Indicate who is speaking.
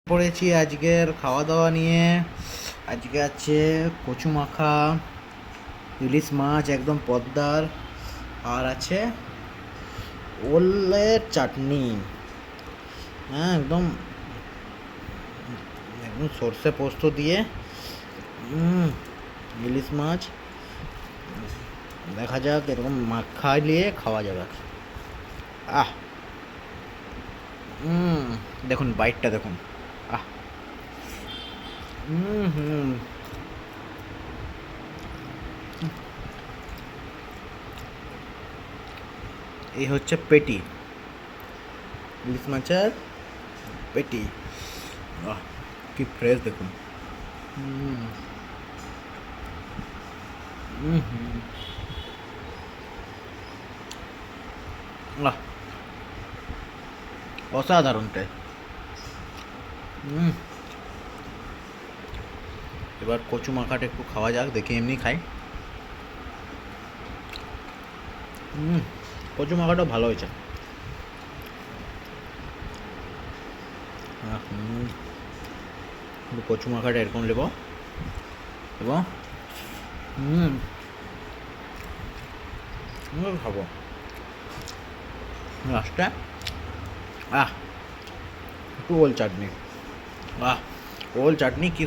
Speaker 1: পড়েছি আজকের খাওয়া দাওয়া নিয়ে। আজকে আছে কচু মাখা, ইলিশ মাছ একদম পদ্মার, আর আছে ওলের চাটনি। হ্যাঁ, একদম একদম সর্ষে পোস্ত দিয়ে। ইলিশ মাছ দেখা যাক, এরকম খাইয়ে খাওয়া যাবে। আহ দেখুন বাইটটা দেখুন। আহ হুম। এই হচ্ছে পেটি, ইলিশ মাছের পেটি। আহ কি ফ্রেশ দেখুন। হুম হুম হুম। আহ অসাধারণ টেস্ট। হুম। এবার কচু মাখাটা একটু খাওয়া যাক, দেখি এমনি খাই। হুম, কচু মাখাটাও ভালো হয়েছে। একটু কচু মাখাটা এরকম নেব এবং হুম খাবো লাস্টে। একটু ওল চাটনি। ওল চাটনি কি